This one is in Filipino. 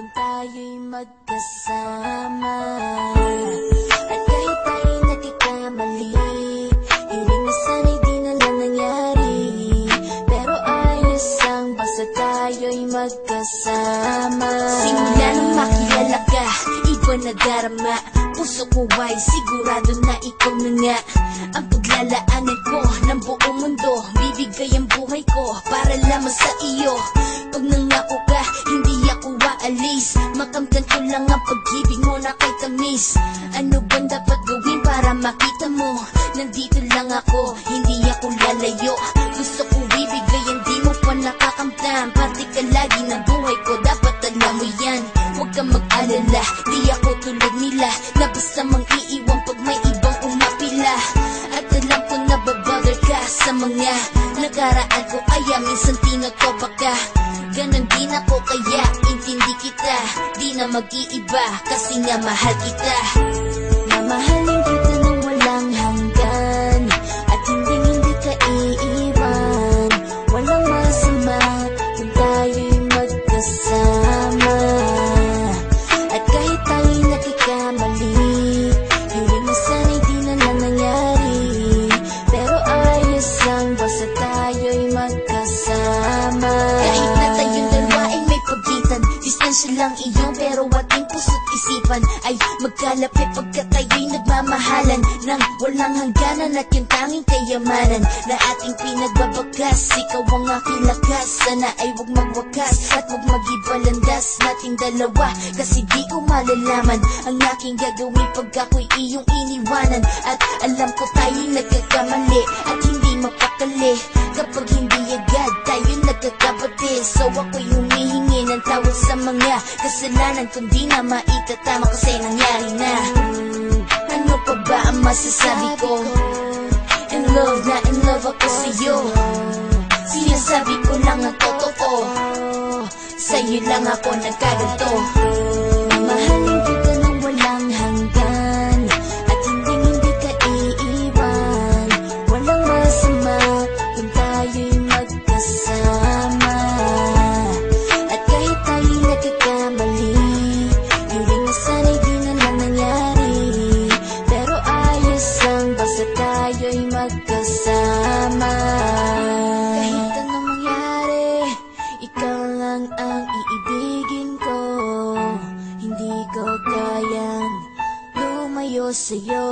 kung tayo'y magkasama. At kahit tayo'y nagkakamali, hiling na sana'y di na lang nangyari. Pero ayos ang basta tayo'y magkasama. Simula nang makilala ka, iba na darama. Puso ko ay sigurado na ikaw na nga ang paglalaanan ko ng buong mundo. Bibigay ang buhay ko para lamang sa iyo. Pag nangako ka, hindi ako aalis. Makamtan ko lang ang pag-ibig mo na kay tamis. Ano bang dapat gawin para makita mo? Nandito lang ako, hindi ako lalayo. Gusto ko ibigay, hindi mo pa nakakamtan. Parte ka lagi ng buhay ko, dapat alam mo yan. Huwag kang mag-alala, di ako tulad nila na basta mang iiwan pag may ibang umapila. At alam ko na babother ka sa mga nakaraan ko, kaya minsan tinotopa ka. Ganon din ako, kaya intindi kita. Di na mag-iiba kasi nga mahal kita. Mamahalin kita nang walang hanggan, at hindi ka iiwan. Walang masama kung tayo'y magkasama. At kahit tayo'y nagkakamali, hiling na sana'y di na lang nangyari. Pero ayos lang basta tayo'y magkasama. Kahit na tayong dalawa ay may pagitan, distansya lang iyon, pero ating puso't isipan ay magkalapit pagkat tayo'y nagmamahalan ng walang hangganan. At yung tanging kayamanan na ating pinagbabagas, ikaw ang aking lakas. Sana ay huwag magwakas at huwag mag-ibalandas nating dalawa, kasi di ko malalaman ang aking gagawin pag ako'y iyong iniwanan. At alam ko tayo'y nagkakamali at hindi mapakali kapag hindi agad tayo nagkakabati. So ako'y humihingi ng tawad sa mga kasalanan kung di na maitatama kasi nangyari na. Ano pa ba ang masasabi ko? In love na in love ako sa'yo. Sinasabi ko lang ang totoo, sa'yo lang ako nagkaganto. Mahalin kita nang walang hanggan, at hindi ka iiwan. Walang masama kung tayo'y magkasama. At kahit tayo'y nagkakamali, hiling na sana'y di na lang nangyari. Pero ayos lang basta tayo'y magkasama. Kahit anong mangyari, ikaw lang ang iibigin ko. Hindi ko kayang lumayo sa'yo.